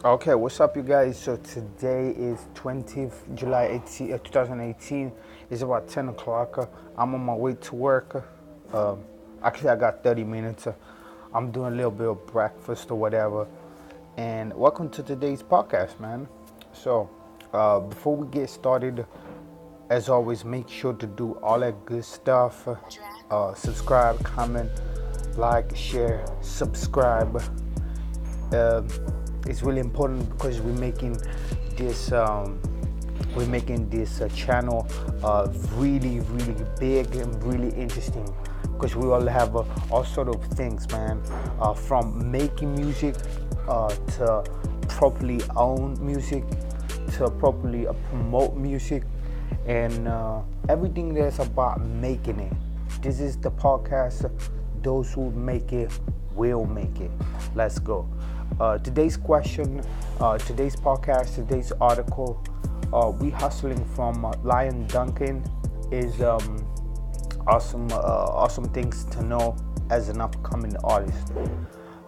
Okay, what's up, you guys? So today is 20th July 18, 2018. It's about 10 o'clock. I'm on my way to work. Um, Actually, I got 30 minutes. I'm doing a little bit of breakfast or whatever. And welcome to today's podcast, man. So, before we get started, as always, make sure to do all that good stuff. Subscribe, comment, like, share, subscribe. um, it's really important because this we're making this channel really big and really interesting, because we all have all sort of things, man, from making music to properly own music to properly promote music, and everything that's about making it. This is the podcast. Those who make it will make it. Let's go. Today's question, today's podcast, today's article, we hustling from Lion Duncan is awesome things to know as an upcoming artist.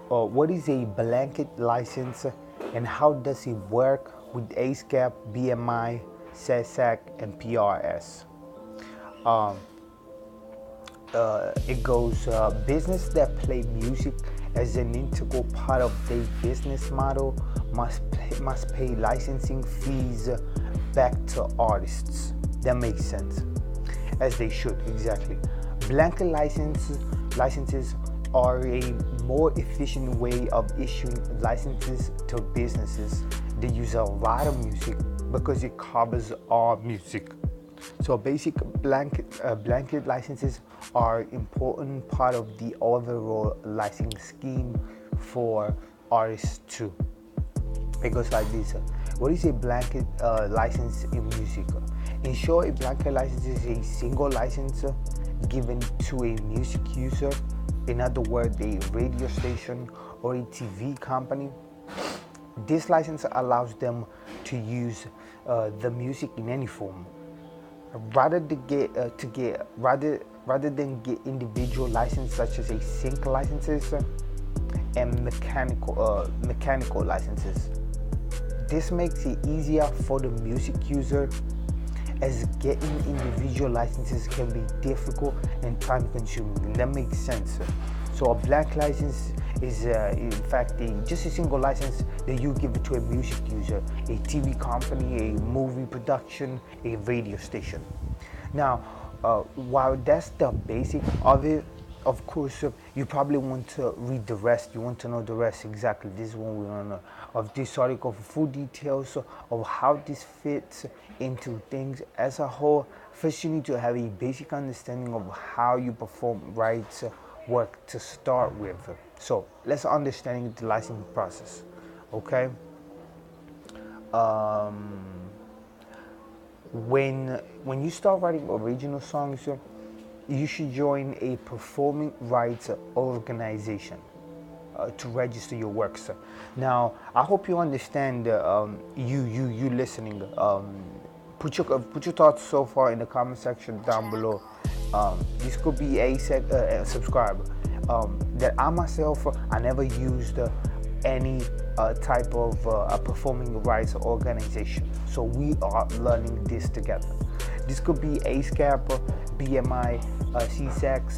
What is a blanket license, and how does it work with ASCAP, BMI, SESAC, and PRS? It goes, business that play music as an integral part of their business model must pay licensing fees back to artists. That makes sense, as they should, exactly. Blanket licenses are a more efficient way of issuing licenses to businesses that use a lot of music because it covers all music. So basic blanket licenses are important part of the overall licensing scheme for artists too. It goes like this. What is a blanket license in music? In short, a blanket license is a single license given to a music user, in other words, a radio station or a TV company. This license allows them to use the music in any form, rather than get individual licenses such as a sync licenses and mechanical licenses. This makes it easier for the music user, as getting individual licenses can be difficult and time consuming. That makes sense. So a blank license is in fact just a single license that you give it to a music user, a TV company, a movie production, a radio station. Now, while that's the basic of it, of course, you probably want to read the rest. You want to know the rest exactly. This is what we want to know of this article for full details of how this fits into things as a whole. First, you need to have a basic understanding of how you perform rights work to start with. So let's understand the licensing process. Okay. When you start writing original songs, you should join a performing rights organization to register your works. Now, I hope you understand. You listening. Put your thoughts so far in the comment section down below. This could be a subscribe. That I myself, I never used any type of a performing rights organization. So we are learning this together. This could be ASCAP, BMI, CSAC,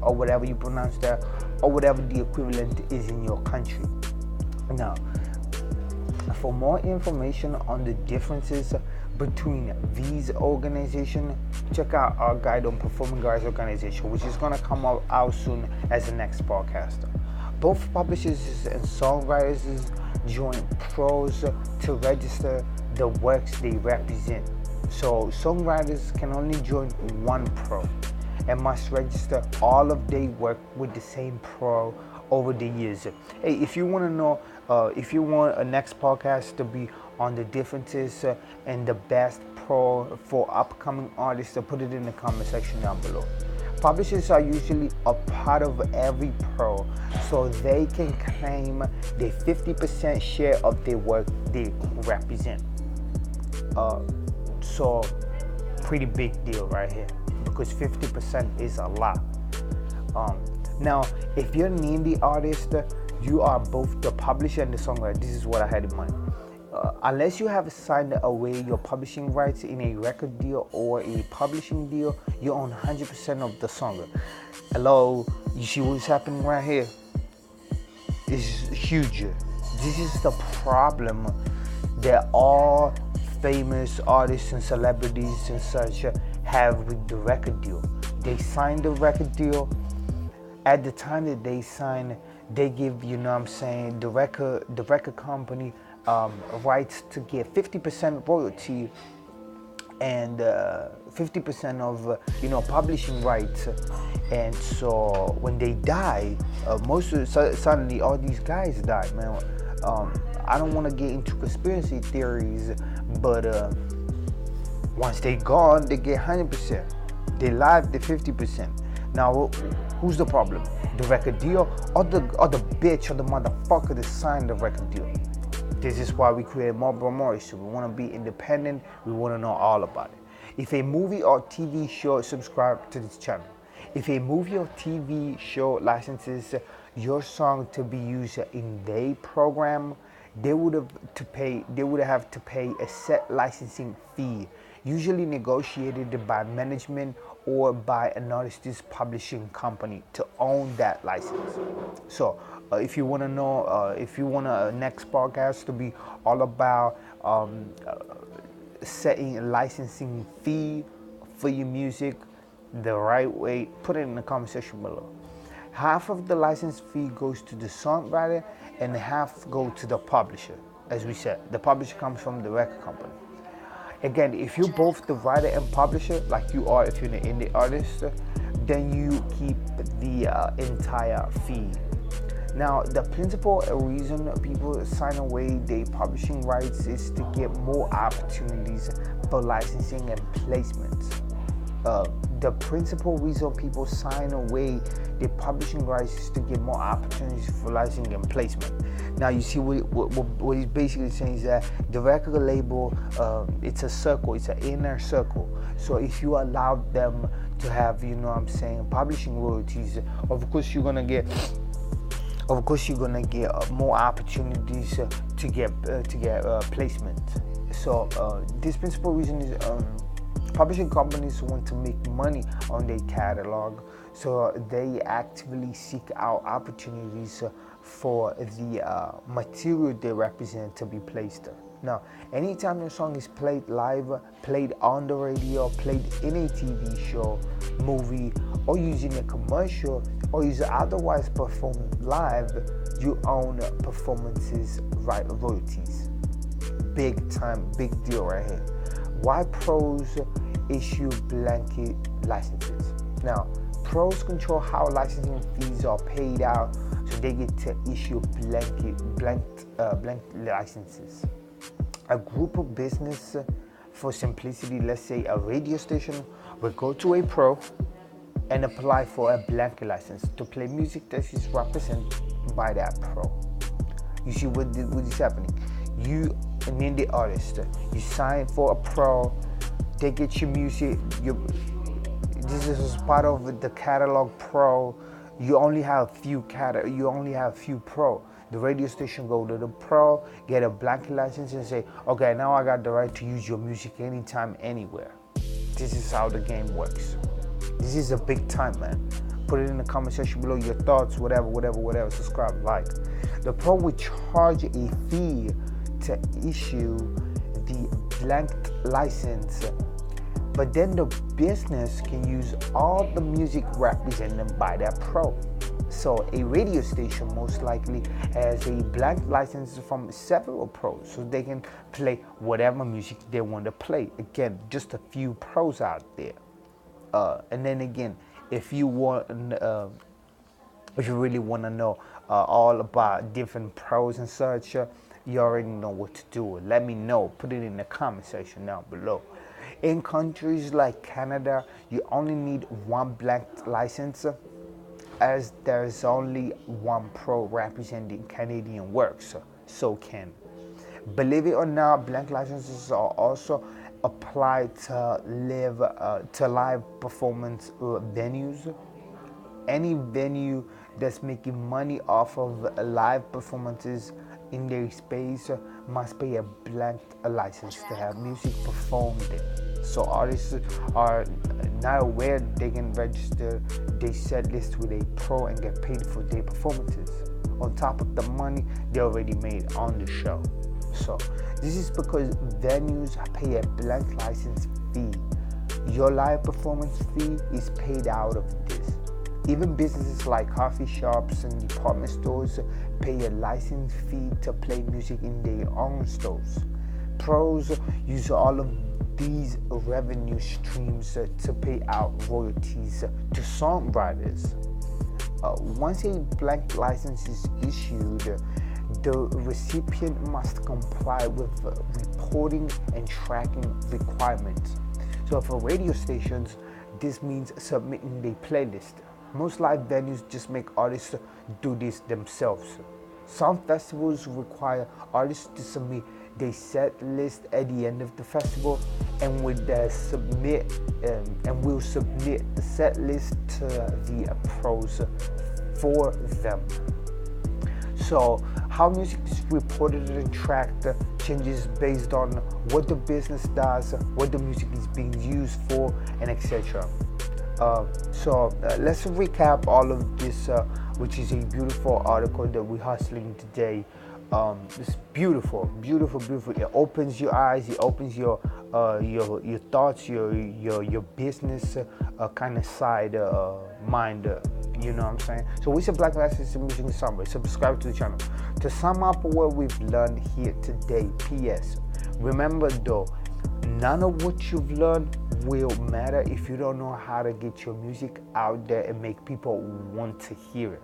or whatever you pronounce that, or whatever the equivalent is in your country. Now, for more information on the differences between these organizations, check out our guide on performing rights organization, which is going to come out soon as the next podcast. Both publishers and songwriters join pros to register the works they represent. So songwriters can only join one pro and must register all of their work with the same pro over the years. Hey, if you want to know, if you want a next podcast to be on the differences and the best pro for upcoming artists, put it in the comment section down below. Publishers are usually a part of every pro, so they can claim the 50% share of their work they represent. So pretty big deal right here, because 50% is a lot. Now, if you're an indie artist, you are both the publisher and the songwriter. This is what I had in mind. Unless you have signed away your publishing rights in a record deal or a publishing deal, you own 100% of the song. Hello, you see what's happening right here? It's huge. This is the problem that all famous artists and celebrities and such have with the record deal. They sign the record deal. At the time that they sign, they give, you know what I'm saying, the record company rights to get 50% royalty and 50% of publishing rights. And so when they die, suddenly all these guys die, man. I don't want to get into conspiracy theories, but once they gone, they get 100%. They live the 50%. Now, who's the problem? The record deal or the bitch or the motherfucker that signed the record deal? This is why we create Marlboro Morris. We want to be independent. We want to know all about it. If a movie or TV show, subscribe to this channel. If a movie or TV show licenses your song to be used in their program, they would have to pay a set licensing fee, usually negotiated by management or by an artist's publishing company to own that license. So if you want to know, if you want a next podcast to be all about setting a licensing fee for your music the right way, put it in the comment section below. Half of the license fee goes to the songwriter and half go to the publisher. As we said, the publisher comes from the record company. Again, if you're both the writer and publisher, like you are if you're an indie artist, then you keep the entire fee. Now, the principal reason people sign away their publishing rights is to get more opportunities for licensing and placements. The principal reason people sign away their publishing rights is to get more opportunities for licensing and placement. Now, you see what he's basically saying is that the record label, it's a circle, it's an inner circle. So if you allow them to have, publishing royalties, of course you're gonna get more opportunities to get placement. So this principal reason is publishing companies want to make money on their catalog, so they actively seek out opportunities for the material they represent to be placed. Now, anytime your song is played live, played on the radio, played in a TV show, movie, or using a commercial, or is otherwise performed live, you own performances royalties. Big time, big deal right here. Why pros issue blanket licenses? Now, pros control how licensing fees are paid out, so they get to issue blank licenses. A group of business, for simplicity, let's say a radio station, will go to a pro and apply for a blanket license to play music that is represented by that pro. You see what is happening? You, an indie artist, you sign for a pro, they get your music, this is part of the catalog pro. You only have few pro. The radio station go to the pro, get a blanket license and say, okay, now I got the right to use your music anytime, anywhere. This is how the game works. This is a big time, man. Put it in the comment section below, your thoughts, whatever. Subscribe, like. The pro will charge a fee to issue the blanked license, but then the business can use all the music represented by that pro. So a radio station most likely has a blank license from several pros, so they can play whatever music they want to play. Again, just a few pros out there. And then again, if you really want to know all about different pros and such, you already know what to do. Let me know. Put it in the comment section down below. In countries like Canada, you only need one blank license, as there's only one pro representing Canadian works. So can. Believe it or not, blank licenses are also applied to live performance venues. Any venue that's making money off of live performances in their space must pay a blank license to have music performed there. So artists are not aware they can register their set list with a pro and get paid for their performances on top of the money they already made on the show. So this is because venues pay a blank license fee. Your live performance fee is paid out of this. Even businesses like coffee shops and department stores pay a license fee to play music in their own stores. Pros use all of these revenue streams to pay out royalties to songwriters. Once a blank license is issued, the recipient must comply with reporting and tracking requirements. So for radio stations, this means submitting their playlist. Most live venues just make artists do this themselves. Some festivals require artists to submit their set list at the end of the festival, and will submit the set list to the pros for them. So how music is reported and tracked changes based on what the business does, what the music is being used for, and etc. So let's recap all of this, which is a beautiful article that we're hustling today. It's beautiful. It opens your eyes. It opens your thoughts, your business kind of side mind. You know what I'm saying? So we said Black License Music in summary. Subscribe to the channel. To sum up what we've learned here today, P.S. Remember though, none of what you've learned will matter if you don't know how to get your music out there and make people want to hear it.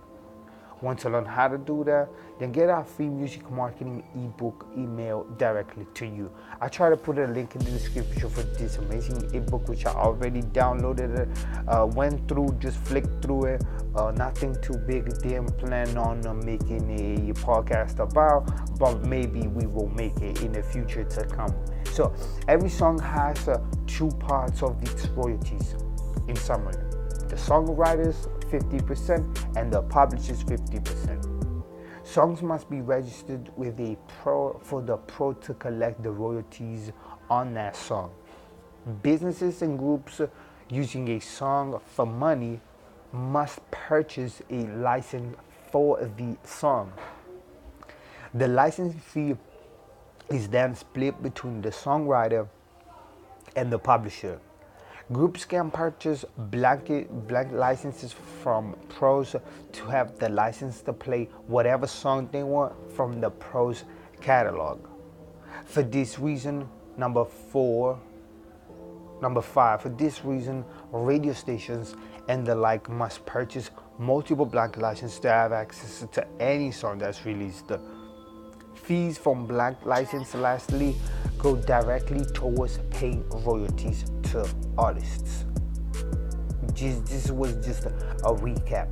Want to learn how to do that? Then get our free music marketing ebook email directly to you. I try to put a link in the description for this amazing ebook, which I already downloaded it, went through, just flicked through it. Nothing too big. Didn't plan on making a podcast about, but maybe we will make it in the future to come. So every song has 2 parts of its royalties. In summary, the songwriters 50% and the publishers 50%. Songs must be registered with a pro for the pro to collect the royalties on that song. Businesses and groups using a song for money must purchase a license for the song. The license fee is then split between the songwriter and the publisher. Groups can purchase blank licenses from pros to have the license to play whatever song they want from the pros catalog. For this reason, number 5, for this reason, radio stations and the like must purchase multiple blank licenses to have access to any song that's released. Fees from blank license, lastly, go directly towards paying royalties to artists. This was just a recap,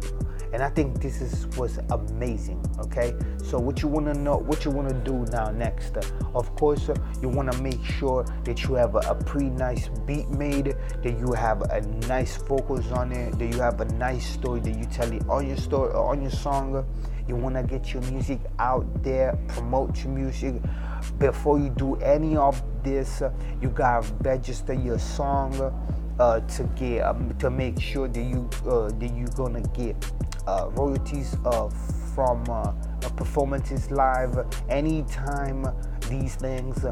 and I think this was amazing. Okay, so what you want to do now next, of course, you want to make sure that you have a pretty nice beat made, that you have a nice vocals on it, that you have a nice story that you tell it on your story or on your song. You want to get your music out there, promote your music. Before you do any of this, you gotta register your song to make sure that you're gonna get royalties from performances live. Anytime these things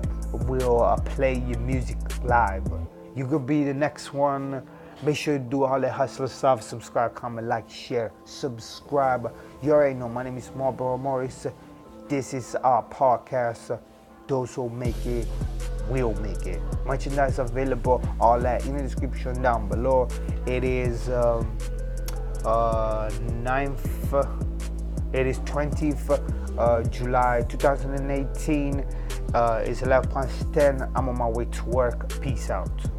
will play your music live, you could be the next one. Make sure you do all that hustler stuff. Subscribe, comment, like, share, subscribe. You already know, my name is Marlboro Morris. This is our podcast. Those who make it will make it. Merchandise available, all that in the description down below. It is 20th July 2018. It's 11:10. I'm on my way to work. Peace out.